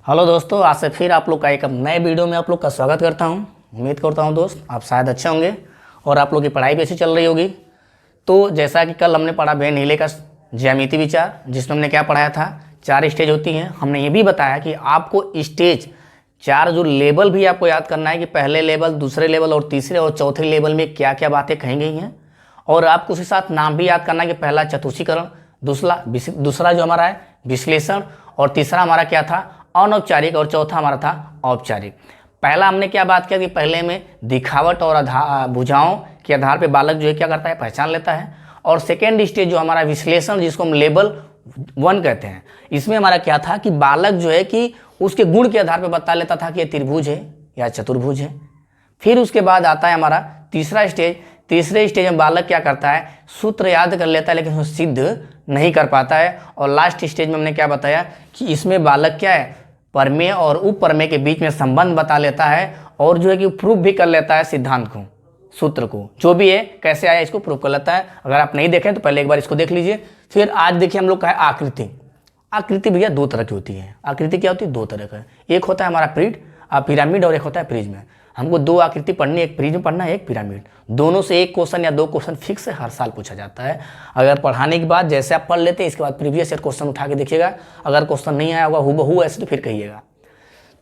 Hello दोस्तों, आज से फिर आप लोग का एक नए वीडियो में आप लोग का स्वागत करता हूं। उम्मीद करता हूं दोस्त आप शायद अच्छे होंगे और आप लोग की पढ़ाई भी अच्छी चल रही होगी। तो जैसा कि कल हमने पढ़ा वेन हीले का ज्यामिति विचार, जिसमें हमने क्या पढ़ाया था, 4 स्टेज होती हैं। हमने ये भी बताया कि आपको स्टेज 4 जो लेवल भी आपको याद करना है कि पहले लेवल, दूसरे लेवल और तीसरे और चौथे लेवल में क्या क्या बातें कही गई हैं। और आपको उसके साथ नाम भी याद करना है कि पहला चतुष्कीकरण, दूसरा जो हमारा है विश्लेषण, और तीसरा हमारा क्या था अनौपचारिक, और चौथा हमारा था औपचारिक। पहला हमने क्या बात किया कि पहले में दिखावट और भुजाओं के आधार पे बालक जो है क्या करता है, पहचान लेता है। और सेकेंड स्टेज जो हमारा विश्लेषण, जिसको हम लेवल 1 कहते हैं, इसमें हमारा क्या था कि बालक जो है कि उसके गुण के आधार पर बता लेता था कि ये त्रिभुज है या चतुर्भुज है। फिर उसके बाद आता है हमारा तीसरा स्टेज। तीसरे स्टेज में बालक क्या करता है, सूत्र याद कर लेता है लेकिन उसको सिद्ध नहीं कर पाता है। और लास्ट स्टेज में हमने क्या बताया कि इसमें बालक क्या है, परमेय और उपप्रमेय के बीच में संबंध बता लेता है और जो है कि प्रूफ भी कर लेता है सिद्धांत को, सूत्र को, जो भी है कैसे आया इसको प्रूफ कर लेता है। अगर आप नहीं देखें तो पहले एक बार इसको देख लीजिए। फिर आज देखिए हम लोग का है आकृति। आकृति भैया 2 तरह की होती है। आकृति क्या होती है, 2 तरह का। एक होता है हमारा पिरामिड और एक होता है प्रिज्म। हमको 2 आकृति पढ़नी, एक प्रिज्म पढ़ना है, एक पिरामिड। दोनों से एक क्वेश्चन या 2 क्वेश्चन फिक्स है, हर साल पूछा जाता है। अगर पढ़ाने के बाद जैसे आप पढ़ लेते हैं, इसके बाद प्रीवियस ईयर क्वेश्चन उठा के देखिएगा। अगर क्वेश्चन नहीं आया होगा हूबहू ऐसे तो फिर कहिएगा।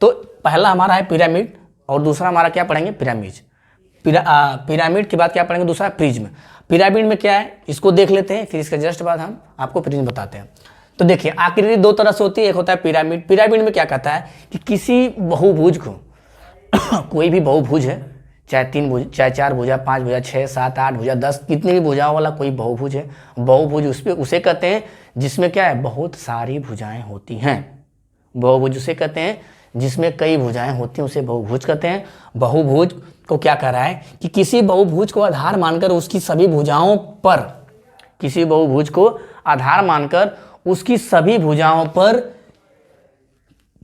तो पहला हमारा है पिरामिड और दूसरा हमारा क्या पढ़ेंगे, पिरामिड। पिरामिड के बाद क्या पढ़ेंगे, दूसरा प्रिज्म। पिरामिड में क्या है इसको देख लेते हैं, फिर इसके जस्ट बाद हम आपको प्रिज्म बताते हैं। तो देखिए आकृति 2 तरह से होती है। एक होता है पिरामिड। पिरामिड में क्या कहता है कि किसी बहुभुज को कोई भी बहुभुज है, चाहे 3 भुज, चाहे 4 भुजा, 5 भुजा, 6, 7, 8 भुजा, 10, कितनी भी भुजाओं वाला कोई बहुभुज है। बहुभुज उसे कहते हैं जिसमें क्या है, बहुत सारी भुजाएं होती हैं। बहुभुज उसे कहते हैं जिसमें कई भुजाएं होती हैं, उसे बहुभुज कहते हैं। बहुभुज को क्या कह रहा है कि किसी बहुभुज को आधार मानकर उसकी सभी भुजाओं पर, किसी बहुभुज को आधार मानकर उसकी सभी भुजाओं पर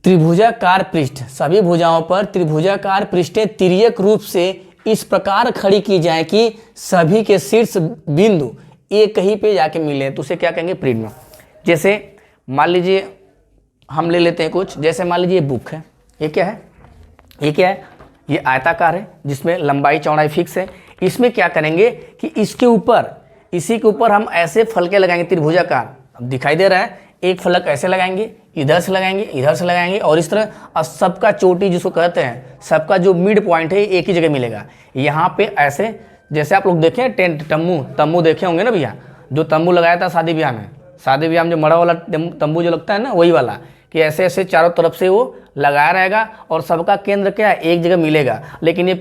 त्रिभुजाकार पृष्ठ, सभी भुजाओं पर त्रिभुजाकार पृष्ठें तिर्यक रूप से इस प्रकार खड़ी की जाए कि सभी के शीर्ष बिंदु एक ही पे जाके मिले, तो उसे क्या कहेंगे, प्रिज्म। जैसे मान लीजिए हम ले लेते हैं कुछ, जैसे मान लीजिए बुक है, ये क्या है, ये क्या है, ये आयताकार है जिसमें लंबाई चौड़ाई फिक्स है। इसमें क्या करेंगे कि इसके ऊपर, इसी के ऊपर हम ऐसे फलके लगाएंगे त्रिभुजाकार। अब दिखाई दे रहा है, एक फलक ऐसे लगाएंगे, इधर से लगाएंगे, इधर से लगाएंगे, और इस तरह सबका चोटी जिसको कहते हैं, सबका जो मिड पॉइंट है एक ही जगह मिलेगा। यहाँ पे ऐसे, जैसे आप लोग देखें टेंट, तम्बू देखे होंगे ना भैया, जो तम्बू लगाया था शादी ब्याह में जो मड़ा वाला तम्बू जो लगता है ना, वही वाला, कि ऐसे ऐसे चारों तरफ से वो लगाया रहेगा और सबका केंद्र क्या है, एक जगह मिलेगा। लेकिन ये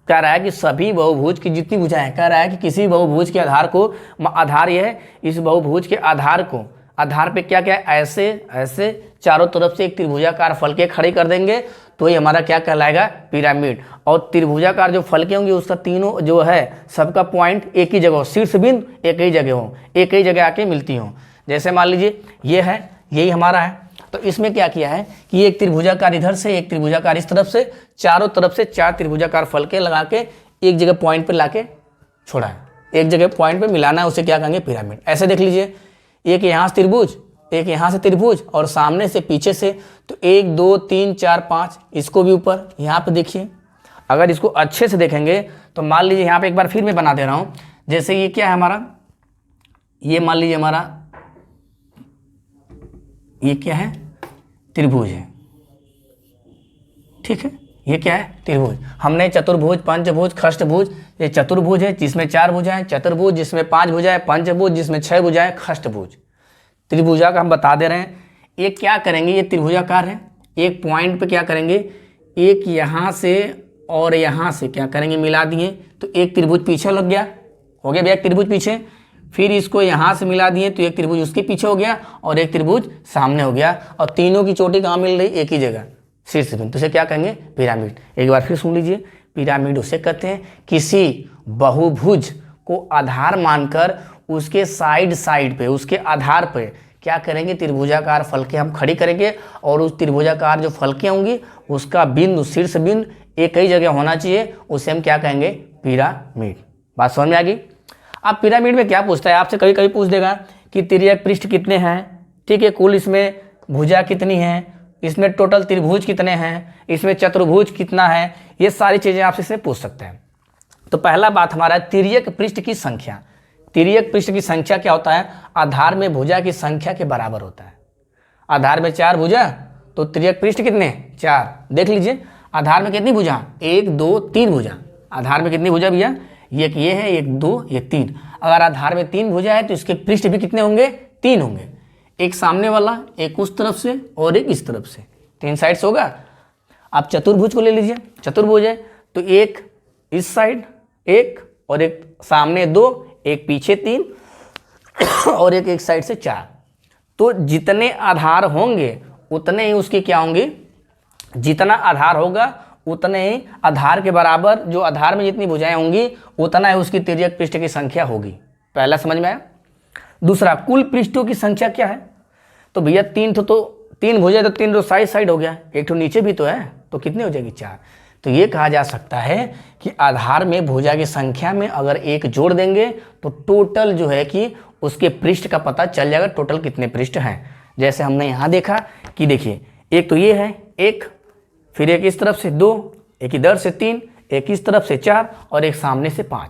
कह रहा है कि सभी बहुभुज की जितनी भुजाएं, कह रहा है कि किसी बहुभुज के आधार को, आधार यह है, इस बहुभुज के आधार को, आधार पे क्या क्या ऐसे ऐसे चारों तरफ से एक त्रिभुजाकार फलके खड़े कर देंगे, तो ये हमारा क्या कहलाएगा, पिरामिड। और त्रिभुजाकार जो फलके होंगे उसका तीनों जो है सबका पॉइंट एक ही जगह हो, शीर्ष बिंदु एक ही जगह हो, एक ही जगह आके मिलती हो। जैसे मान लीजिए ये है, यही हमारा है। तो इसमें क्या किया है कि एक त्रिभुजाकार इधर से, एक त्रिभुजाकार इस तरफ से, चारों तरफ से 4 त्रिभुजाकार फलके लगा के एक जगह पॉइंट पे लाके छोड़ा है, एक जगह पॉइंट पे मिलाना है, उसे क्या कहेंगे, पिरामिड। ऐसे देख लीजिए, एक यहाँ से त्रिभुज, एक यहाँ से त्रिभुज, और सामने से पीछे से, तो 1 2 3 4 5, इसको भी ऊपर यहाँ पे देखिए। अगर इसको अच्छे से देखेंगे तो मान लीजिए यहाँ पे एक बार फिर मैं बना दे रहा हूँ। जैसे ये क्या है हमारा, ये मान लीजिए हमारा ये क्या है, त्रिभुज है, ठीक है, ये क्या है, त्रिभुज। हमने चतुर्भुज, पंचभुज, खष्टभुज, ये चतुर्भुज है जिसमें 4 भुजाएं, चतुर्भुज जिसमें 5 भुजाएं, पंचभुज जिसमें 6 भुजाएं, खष्टभुज। त्रिभुजा का हम बता दे रहे हैं। ये क्या करेंगे, ये त्रिभुजाकार है, एक पॉइंट पे क्या करेंगे, एक यहाँ से और यहाँ से क्या करेंगे, मिला दिए, तो एक त्रिभुज पीछे लग गया, हो गया भैया एक त्रिभुज पीछे। फिर इसको यहाँ से मिला दिए तो एक त्रिभुज उसके पीछे हो गया और एक त्रिभुज सामने हो गया, और तीनों की चोटी कहाँ मिल रही, एक ही जगह, शीर्ष बिंदु। तो इसे क्या कहेंगे, पिरामिड। एक बार फिर सुन लीजिए, पिरामिड उसे कहते हैं किसी बहुभुज को आधार मानकर उसके साइड पे, उसके आधार पे क्या करेंगे, त्रिभुजाकार फलके हम खड़ी करेंगे, और उस त्रिभुजाकार जो फलके होंगी उसका बिंदु, शीर्ष बिंदु एक ही जगह होना चाहिए, उसे हम क्या कहेंगे, पिरामिड। बात समझ में आ गई। अब पिरामिड में क्या पूछता है आपसे, कभी पूछ देगा कि तिर्यक पृष्ठ कितने हैं, ठीक है, कुल इसमें भुजा कितनी है, इसमें टोटल त्रिभुज कितने हैं, इसमें चतुर्भुज कितना है, ये सारी चीज़ें आपसे इसमें पूछ सकते हैं। तो पहला बात हमारा तिर्यक पृष्ठ की संख्या। तिर्यक पृष्ठ की संख्या क्या होता है, आधार में भुजा की संख्या के बराबर होता है। आधार में 4 भुजा तो तिर्यक पृष्ठ कितने, 4। देख लीजिए आधार में कितनी भुजा, 1 2 3 भुजा। आधार में कितनी भुजा भैया, एक ये है, एक 2, ये 3। अगर आधार में 3 भुजा है तो इसके पृष्ठ भी कितने होंगे, 3 होंगे। एक सामने वाला, एक उस तरफ से और एक इस तरफ से, 3 साइड से होगा। आप चतुर्भुज को ले लीजिए, चतुर्भुज है तो एक इस साइड एक, और एक सामने 2, एक पीछे 3 और एक साइड से 4। तो जितने आधार होंगे उतने ही उसके क्या होंगे, जितना आधार होगा उतने ही आधार के बराबर, जो आधार में जितनी भुजाएं होंगी उतना ही उसकी तिर्यक पृष्ठ की संख्या होगी। पहला समझ में आया। दूसरा, कुल पृष्ठों की संख्या क्या है, तो भैया 3 भुजा तो 3 साइड साइड हो गया, एक तो नीचे भी तो है, तो कितनी हो जाएगी, 4। तो ये कहा जा सकता है कि आधार में भुजा की संख्या में अगर एक जोड़ देंगे तो टोटल जो है कि उसके पृष्ठ का पता चल जाएगा, टोटल कितने पृष्ठ हैं। जैसे हमने यहाँ देखा कि देखिए एक तो ये है, एक फिर एक इस तरफ से 2, एक इधर से 3, एक इस तरफ से 4 और एक सामने से 5।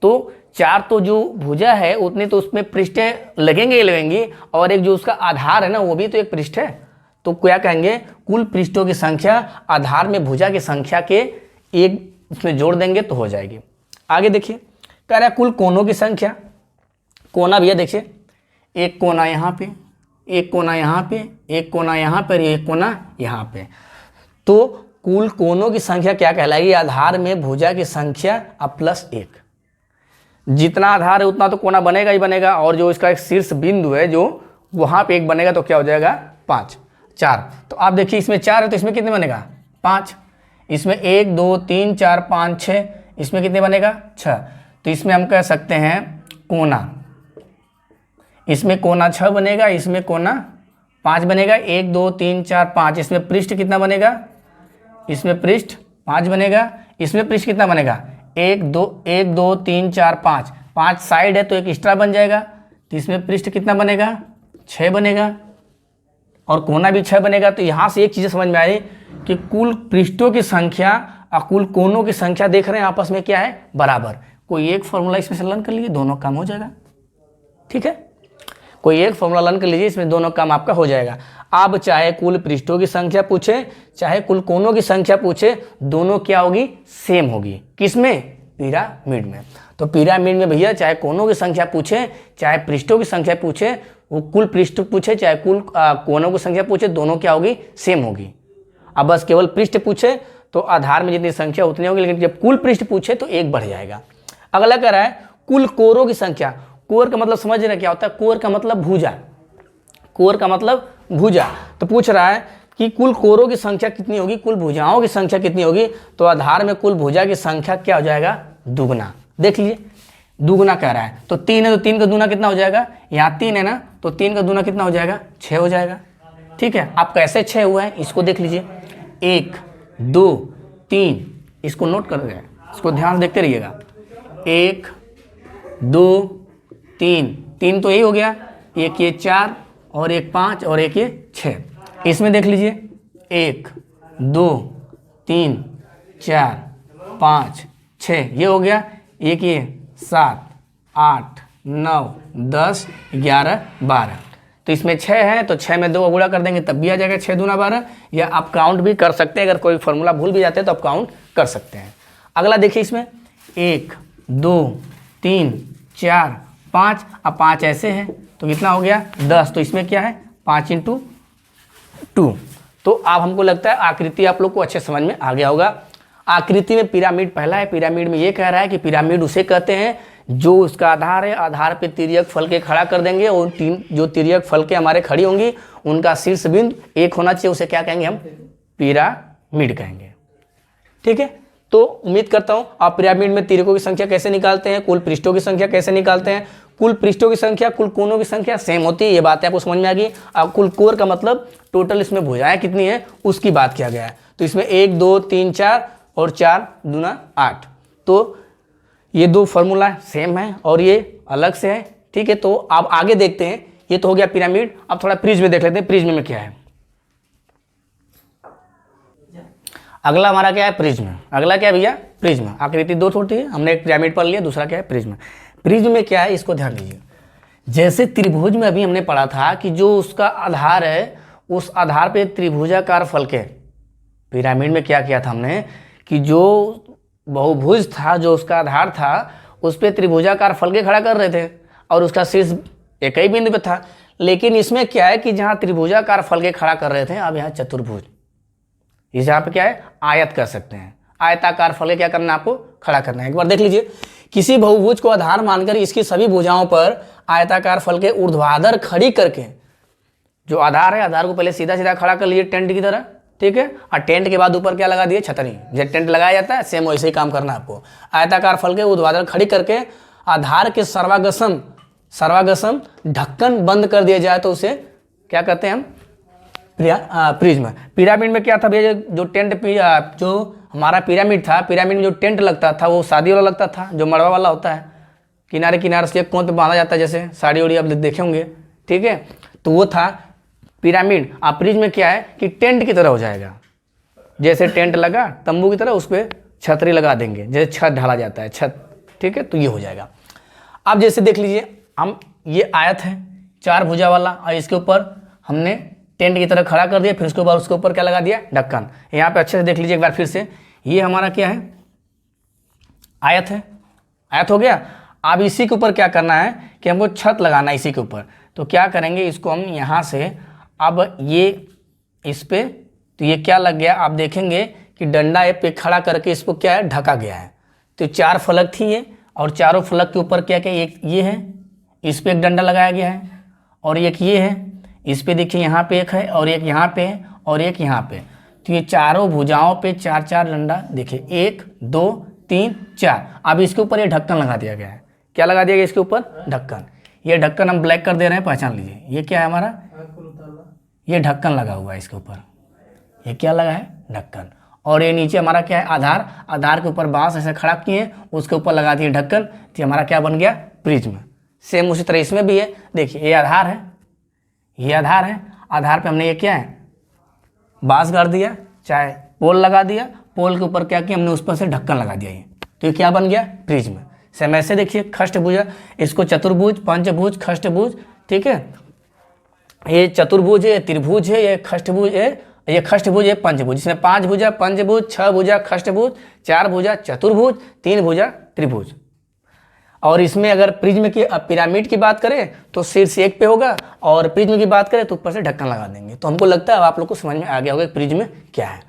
तो 4 तो जो भुजा है उतने तो उसमें पृष्ठें लगेंगे ही लगेंगी, और एक जो उसका आधार है ना वो भी तो एक पृष्ठ है। तो क्या कहेंगे, कुल पृष्ठों की संख्या आधार में भुजा की संख्या के एक उसमें जोड़ देंगे तो हो जाएगी। आगे देखिए कह रहा है कुल कोनों की संख्या। कोना भैया देखिए, एक कोना यहाँ पे, एक कोना यहाँ पे, एक कोना यहाँ पर, एक कोना यहाँ पे। तो कुल कोनों की संख्या क्या कहलाएगी, आधार में भुजा की संख्या अब प्लस 1। जितना आधार है उतना तो कोना बनेगा ही बनेगा, और जो इसका एक शीर्ष बिंदु है जो वहाँ पे एक बनेगा तो क्या हो जाएगा, 5 4। तो आप देखिए इसमें 4 है तो इसमें कितने बनेगा, 5। इसमें 1 2 3 4 5 6, इसमें कितने बनेगा, 6। तो इसमें हम कह सकते हैं कोना, इसमें कोना 6 बनेगा, इसमें कोना 5 बनेगा। 1 2 3 4 5, इसमें पृष्ठ कितना बनेगा, इसमें पृष्ठ 5 बनेगा। इसमें पृष्ठ कितना बनेगा, 1 2 3 4 5, 5 साइड है तो एक एक्स्ट्रा बन जाएगा। तो इसमें पृष्ठ कितना बनेगा, 6 बनेगा, और कोना भी 6 बनेगा। तो यहाँ से एक चीज़ समझ में आई कि कुल पृष्ठों की संख्या और कुल कोनों की संख्या देख रहे हैं आपस में क्या है, बराबर। कोई एक फॉर्मूला इसमें से लर्न कर लीजिए, दोनों काम हो जाएगा। ठीक है, कोई एक फॉर्मूला लर्न कर लीजिए, इसमें दोनों काम आपका हो जाएगा। अब चाहे कुल पृष्ठों की संख्या पूछे चाहे कुल कोनों की संख्या पूछे, दोनों क्या होगी, सेम होगी। किसमें, पिरामिड में। तो पिरामिड में भैया चाहे कोनों की संख्या पूछे चाहे पृष्ठों की संख्या पूछे, वो कुल पृष्ठ पूछे चाहे कुल कोनों की संख्या पूछे, दोनों क्या होगी, सेम होगी। अब बस केवल पृष्ठ पूछे तो आधार में जितनी संख्या उतनी होगी, लेकिन जब कुल पृष्ठ पूछे तो एक बढ़ जाएगा। अगला कह रहा है कुल कोरों की संख्या। कोर का मतलब समझ रहे क्या होता है, कोर का मतलब भुजा, कोर का मतलब भुजा। तो पूछ रहा है कि कुल कोरों की संख्या कितनी होगी, कुल भुजाओं की संख्या कितनी होगी। तो आधार में कुल भुजा की संख्या क्या हो जाएगा, दुगना। देख लीजिए दुगना कह रहा है, तो 3 है तो 3 का दूना कितना हो जाएगा, यहाँ 3 है ना, तो 3 का दूना कितना हो जाएगा, 6 हो जाएगा। ठीक है, आप कैसे 6 हुआ है इसको देख लीजिए, 1 2 3, इसको नोट कर रहे हैं, इसको ध्यान से देखते रहिएगा। 1 2 3, 3 तो यही हो गया, एक ये 4 और एक 5 और एक ये 6। इसमें देख लीजिए 1 2 3 4 5 6, ये हो गया। एक ये 7 8 9 10 11 12, तो इसमें 6 है तो 6 में 2 गुणा कर देंगे तब भी आ जाएगा 6 दूना 12। या आप काउंट भी कर सकते हैं, अगर कोई फॉर्मूला भूल भी जाते हैं तो आप काउंट कर सकते हैं। अगला देखिए इसमें 1 2 3 4 5, अब 5 ऐसे हैं तो कितना हो गया 10। तो इसमें क्या है 5 × 2। तो अब हमको लगता है आकृति आप लोग को अच्छे समझ में आ गया होगा। आकृति में पिरामिड पहला है। पिरामिड में ये कह रहा है कि पिरामिड उसे कहते हैं जो उसका आधार है, आधार पे तिर्यक फलके खड़ा कर देंगे और 3 जो तिर्यक फलके हमारे खड़ी होंगी उनका शीर्ष बिंदु एक होना चाहिए, उसे क्या कहेंगे हम, पिरामिड कहेंगे। ठीक है, तो उम्मीद करता हूं आप पिरामिड में तिर्यकों की संख्या कैसे निकालते हैं, कुल पृष्ठों की संख्या कैसे निकालते हैं, कुल पृष्ठों की संख्या कुल कोनों की संख्या सेम होती है, ये बात आपको समझ में आ गई। अब कुल कोर का मतलब टोटल इसमें भुजाएं कितनी है उसकी बात किया गया है। तो इसमें 1 2 3 4 और 4 दूना 8, तो ये 2 फॉर्मूला सेम है और ये अलग से है। ठीक है, तो आप आगे देखते हैं। ये तो हो गया पिरामिड। अब थोड़ा प्रिज्म देख लेते हैं, प्रिज्म में क्या है। अगला हमारा क्या है, प्रिज्म। अगला क्या है भैया, प्रिज्म। आकृति दो होती है, हमने एक पिरामिड पढ़ लिया, दूसरा क्या है, प्रिज्म। प्रिज्म में क्या है, इसको ध्यान दीजिए। जैसे त्रिभुज में अभी हमने पढ़ा था कि जो उसका आधार है उस आधार पे त्रिभुजाकार फलके, पिरामिड में क्या किया था हमने कि जो बहुभुज था, जो उसका आधार था उस पर त्रिभुजाकार फलके खड़ा कर रहे थे और उसका शीर्ष एक ही बिंदु पे था। लेकिन इसमें क्या है कि जहाँ त्रिभुजाकार फलके खड़ा कर रहे थे, अब यहाँ चतुर्भुज, इस यहाँ पे क्या है, आयत कर सकते हैं। आयताकार फलके क्या करना है, आपको खड़ा करना है। एक बार देख लीजिए, किसी बहुभुज को आधार मानकर इसकी सभी भुजाओं पर आयताकार फलके ऊर्ध्वाधर खड़ी करके, जो आधार है आधार को पहले सीधा सीधा खड़ा कर लीजिए टेंट की तरह, ठीक है। और टेंट के बाद ऊपर क्या लगा दिए, छतरी। जब टेंट लगाया जाता है सेम वैसे ही काम करना है आपको। आयताकार फलके ऊर्ध्वाधर खड़ी करके आधार के सर्वागसम ढक्कन बंद कर दिया जाए तो उसे क्या कहते हैं हम, प्रिज्म। पिरामिड में क्या था भैया, जो हमारा पिरामिड था, पिरामिड में जो टेंट लगता था वो शादी वाला लगता था, जो मड़वा वाला होता है, किनारे किनारे से कोन पे बांधा जाता है, जैसे साड़ी उड़ी आप देखे होंगे, ठीक है। तो वो था पिरामिड। आप प्रिज्म में क्या है कि टेंट की तरह हो जाएगा, जैसे टेंट लगा तंबू की तरह, उस पर छतरी लगा देंगे, जैसे छत ढाला जाता है, छत, ठीक है। तो ये हो जाएगा। अब जैसे देख लीजिए, हम ये आयत है 4 भुजा वाला, और इसके ऊपर हमने टेंट की तरह खड़ा कर दिया, फिर उसके बाद उसके ऊपर क्या लगा दिया, ढक्कन। यहाँ पे अच्छे से देख लीजिए एक बार फिर से, ये हमारा क्या है, आयत है, आयत हो गया। अब इसी के ऊपर क्या करना है कि हमको छत लगाना है इसी के ऊपर। तो क्या करेंगे, इसको हम यहाँ से, अब ये इस पे, तो ये क्या लग गया, आप देखेंगे कि डंडा पे खड़ा करके इसको क्या है, ढका गया है। तो 4 फलक थी ये, और चारों फलक के ऊपर क्या क्या, एक ये है, इस पे एक डंडा लगाया गया है, और एक ये है, इस पे देखिए यहाँ पे एक है, और एक यहाँ पे है, और एक यहाँ पे। तो ये चारों भुजाओं पे 4 डंडा देखिए, 1 2 3 4। अब इसके ऊपर ये ढक्कन लगा दिया गया है। क्या लगा दिया गया इसके ऊपर, ढक्कन। ये ढक्कन हम ब्लैक कर दे रहे हैं, पहचान लीजिए। ये क्या है हमारा, ये ढक्कन लगा हुआ है इसके ऊपर। ये क्या लगा है, ढक्कन। और ये नीचे हमारा क्या है, आधार। आधार के ऊपर बांस ऐसे खड़ा किए, उसके ऊपर लगा दिए ढक्कन। तो हमारा क्या बन गया, प्रिज्म। सेम उसी तरह इसमें भी है, देखिए ये आधार है, ये आधार है। आधार पे हमने ये क्या है, बांस गाड़ दिया, चाहे पोल लगा दिया, पोल के ऊपर क्या किया हमने, उस पर से ढक्कन लगा दिया। ये तो ये क्या बन गया, प्रिज्म। सेम ऐसे देखिए, खष्टभुजा, इसको चतुर्भुज, पंचभुज, खष्टभुज, ठीक है। ये चतुर्भुज है, त्रिभुज है, ये खष्टभुज है, ये खष्टभुज है, पंचभुज। इसमें 5 भुजा पंचभुज, 6 भुजा खष्टभुज, 4 भुजा चतुर्भुज, 3 भुजा त्रिभुज। और इसमें अगर प्रिज्म की, पिरामिड की बात करें तो शीर्ष एक पे होगा, और प्रिज्म की बात करें तो ऊपर से ढक्कन लगा देंगे। तो हमको लगता है अब आप लोग को समझ में आ गया होगा प्रिज्म क्या है।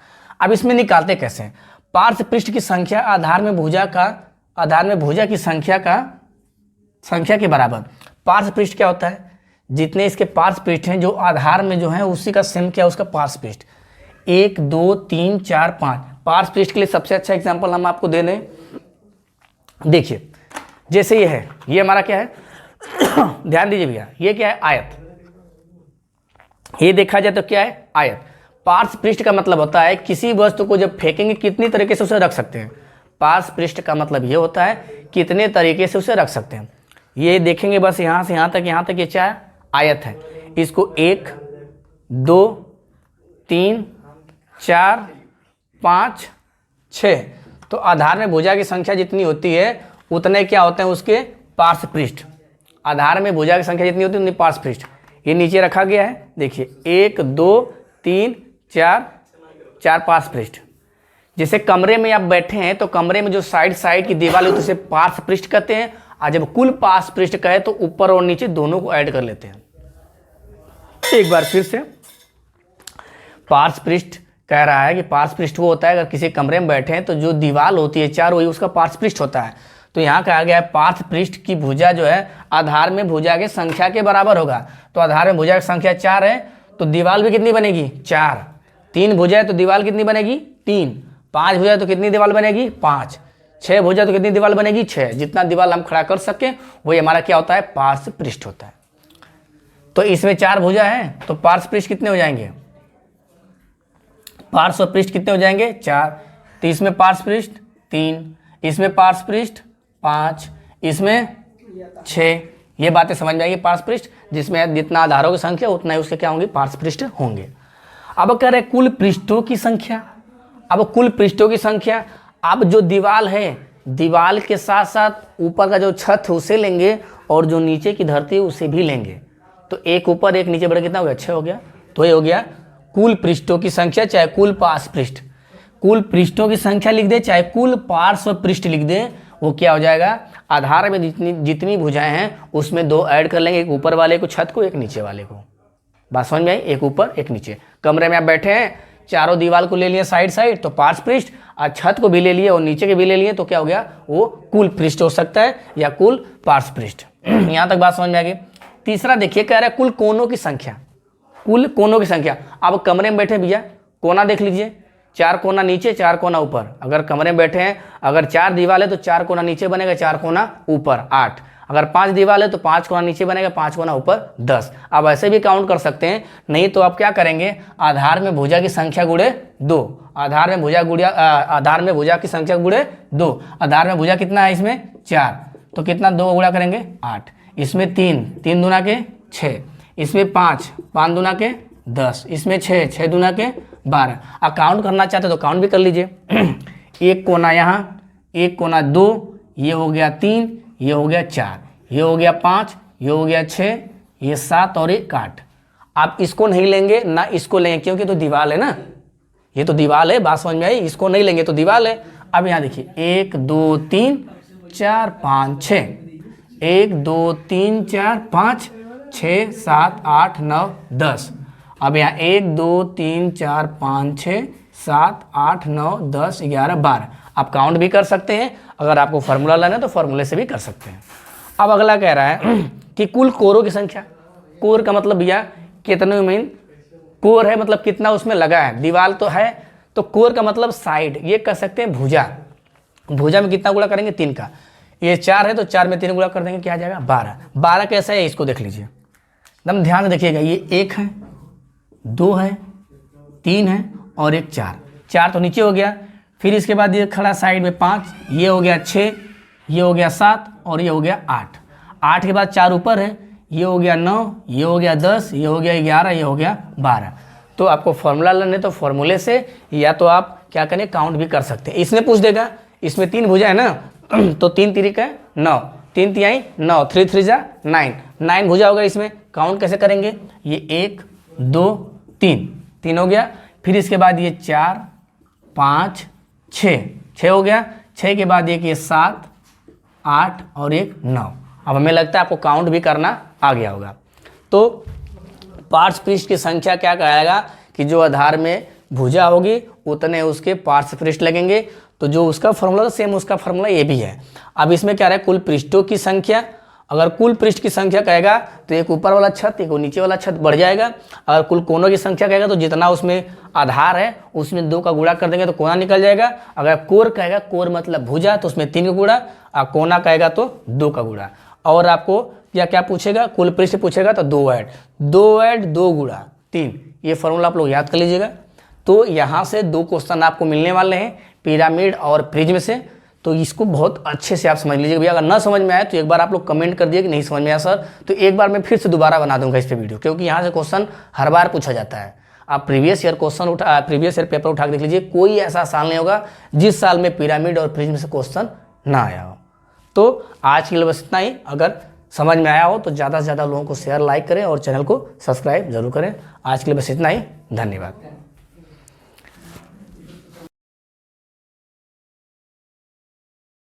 अब इसमें निकालते कैसे, पार्श्व पृष्ठ की संख्या आधार में भुजा की संख्या के बराबर। पार्श्व पृष्ठ क्या होता है, जितने इसके पार्श्व पृष्ठ हैं जो आधार में जो है उसी का सेम क्या, उसका पार्श्व पृष्ठ। 1 2 3 4 5। पार्श्व पृष्ठ के लिए सबसे अच्छा एग्जाम्पल हम आपको दे दें, देखिए जैसे ये है, ये हमारा क्या है ध्यान दीजिए भैया, ये क्या है, आयत। ये देखा जाए तो क्या है, आयत। पार्श्व पृष्ठ का मतलब होता है किसी वस्तु को जब फेंकेंगे कितनी तरीके से उसे रख सकते हैं। पार्श्व पृष्ठ का मतलब ये होता है कितने तरीके से उसे रख सकते हैं। ये देखेंगे बस यहाँ से यहाँ तक ये क्या है, आयत है। इसको 1 2 3 4 5 6। तो आधार में भुजा की संख्या जितनी होती है उतने क्या होते हैं उसके पार्श्व पृष्ठ। आधार में भुजा की संख्या जितनी होती है उतनी पार्श्व पृष्ठ। ये नीचे रखा गया है, देखिए 1 2 3 4 पार्श्व पृष्ठ। जैसे कमरे में आप बैठे हैं तो कमरे में जो साइड की दीवार होती है उसे पार्श्व पृष्ठ कहते हैं। और जब कुल पार्श्व पृष्ठ कहे तो ऊपर और नीचे दोनों को ऐड कर लेते हैं। एक बार फिर से, पार्श्व पृष्ठ कह रहा है कि पार्श्व पृष्ठ वो होता है अगर किसी कमरे में बैठे हैं तो जो दीवार होती है चार वही उसका पार्श्व पृष्ठ होता है। तो यहाँ कहा गया है पार्श्व पृष्ठ की भुजा जो है आधार में भुजा की संख्या के बराबर होगा। तो आधार में भुजा की संख्या 4 है तो दीवार भी कितनी बनेगी, 4। 3 भुजा है तो दीवार कितनी बनेगी, 3। 5 भुजा तो कितनी दीवार बनेगी, 5। 6 भुजा तो कितनी दीवार बनेगी, 6। जितना दीवार हम खड़ा कर सके वही हमारा क्या होता है, पार्श्व पृष्ठ होता है। तो इसमें 4 भुजा है तो पार्श्व पृष्ठ कितने हो जाएंगे, पार्श्व पृष्ठ कितने हो जाएंगे, 4। तो इसमें पार्श्व पृष्ठ 3, इसमें पार्श्व पृष्ठ 5, इसमें 6। ये बातें समझ में आएगी। पार्श्व पृष्ठ जिसमें जितना आधारों की संख्या उतना ही उसके क्या होंगे, पार्श्व पृष्ठ होंगे। अब कह रहे कुल पृष्ठों की संख्या अब कुल पृष्ठों की संख्या, अब जो दीवार है, दीवार के साथ साथ ऊपर का जो छत है उसे लेंगे और जो नीचे की धरती है उसे भी लेंगे। तो एक ऊपर एक नीचे बढ़ कितना हो गया, 6 हो गया। तो ये हो गया कुल पृष्ठों की संख्या, चाहे कुल पार्श्व पृष्ठ, कुल पृष्ठों की संख्या लिख दे चाहे कुल पार्श्व पृष्ठ लिख दे, वो क्या हो जाएगा, आधार में जितनी भुजाएं हैं उसमें 2 ऐड कर लेंगे, एक ऊपर वाले को छत को, एक नीचे वाले को। बात समझ में आई, एक ऊपर एक नीचे। कमरे में आप बैठे हैं, चारों दीवार को ले लिए साइड साइड तो पार्श्व पृष्ठ, और छत को भी ले लिए और नीचे के भी ले लिए तो क्या हो गया, वो कुल पृष्ठ हो सकता है या कुल पार्श्व पृष्ठ। यहाँ तक बात समझ में आ गई। तीसरा देखिए, कह रहा है कुल कोनों की संख्या, कुल कोनों की संख्या। अब कमरे में बैठे भैया, कोना देख लीजिए, 4 कोना नीचे 4 कोना ऊपर। अगर कमरे में बैठे हैं, अगर 4 दीवार है तो 4 कोना नीचे बनेगा, 4 कोना ऊपर 8। अगर 5 दीवार है तो 5 कोना नीचे बनेगा, 5 कोना ऊपर 10। अब ऐसे भी काउंट कर सकते हैं, नहीं तो आप क्या करेंगे, आधार में भुजा की संख्या गुणे 2, आधार में भुजा की संख्या गुणे 2। आधार में भुजा कितना है इसमें, 4, तो कितना 2 गुणा करेंगे 8। इसमें 3, 3 दूना के 6, इसमें 5, 5 दूना के 10, इसमें 6, 6 दूना के 12। आप काउंट करना चाहते तो काउंट भी कर लीजिए। एक कोना यहाँ, एक कोना 2, ये हो गया 3, ये हो गया 4, ये हो गया 5, ये हो गया 6, ये 7 और 1 8। आप इसको नहीं लेंगे ना इसको लेंगे, क्योंकि तो दीवार है ना, ये तो दीवार है, बात समझ में आई। इसको नहीं लेंगे तो दीवार है। अब यहाँ देखिए 1 2 3 4 5 6, 1 2 3 4 5 6 7 8 9 10। अब यहाँ 1 2 3 4 5 6 7 8 9 10 11 12। आप काउंट भी कर सकते हैं, अगर आपको फार्मूला लाना है तो फार्मूले से भी कर सकते हैं। अब अगला कह रहा है कि कुल कोरों की संख्या। कोर का मतलब भैया कितने में कोर है, मतलब कितना उसमें लगा है। दीवार तो है, तो कोर का मतलब साइड, ये कह सकते हैं भुजा। भुजा में कितना गुणा करेंगे, 3 का। ये 4 है तो 4 में 3 गुणा कर देंगे, क्या आ जाएगा 12। 12 कैसा है इसको देख लीजिए, एकदम ध्यान से देखिएगा। ये 1 है, 2 है, 3 है और एक 4। 4 तो नीचे हो गया, फिर इसके बाद ये खड़ा साइड में 5, ये हो गया 6, ये हो गया 7 और ये हो गया 8। 8 के बाद 4 ऊपर है, ये हो गया 9, ये हो गया 10, ये हो गया 11, ये हो गया 12। तो आपको फॉर्मूला लेने तो फॉर्मूले से, या तो आप क्या करें काउंट भी कर सकते हैं। इसने पूछ देगा, इसमें 3 भुजा है ना, तो 3 3 का 9, 3 तिहाई 9, 3 3 जा 9, 9 भुजा होगा। इसमें काउंट कैसे करेंगे, ये 1 2 3, 3 हो गया। फिर इसके बाद ये 4 5 6, 6 हो गया। 6 के बाद एक ये 7 8 और एक 9। अब हमें लगता है आपको काउंट भी करना आ गया होगा। तो पार्श्व पृष्ठ की संख्या क्या कहेगा कि जो आधार में भुजा होगी उतने उसके पार्श्व पृष्ठ लगेंगे। तो जो उसका फॉर्मूला सेम उसका फॉर्मूला ये भी है। अब इसमें क्या रहा है, कुल पृष्ठों की संख्या। अगर कुल पृष्ठ की संख्या कहेगा तो एक ऊपर वाला छत एक नीचे वाला छत बढ़ जाएगा। अगर कुल कोनों की संख्या कहेगा तो जितना उसमें आधार है उसमें 2 का गुणा कर देंगे तो कोना निकल जाएगा। अगर कोर कहेगा, कोर मतलब भुजा, तो उसमें 3 का गुणा, और कोना कहेगा तो 2 का गुणा। और आपको क्या पूछेगा, कुल पृष्ठ पूछेगा तो 2 ऐड 2 गुणा 3। ये फॉर्मूला आप लोग याद कर लीजिएगा। तो यहाँ से 2 क्वेश्चन आपको मिलने वाले हैं, पिरामिड और प्रिज्म से। तो इसको बहुत अच्छे से आप समझ लीजिएगा भैया। अगर ना समझ में आए तो एक बार आप लोग कमेंट कर दिए कि नहीं समझ में आया सर, तो एक बार मैं फिर से दोबारा बना दूंगा इस पे वीडियो, क्योंकि यहाँ से क्वेश्चन हर बार पूछा जाता है। आप प्रीवियस ईयर पेपर उठा के देख लीजिए, कोई ऐसा साल नहीं होगा जिस साल में पिरामिड और प्रिज्म से क्वेश्चन ना आया हो। तो आज के लिए बस इतना ही। अगर समझ में आया हो तो ज़्यादा से ज़्यादा लोगों को शेयर लाइक करें और चैनल को सब्सक्राइब जरूर करें। आज के लिए बस इतना ही, धन्यवाद।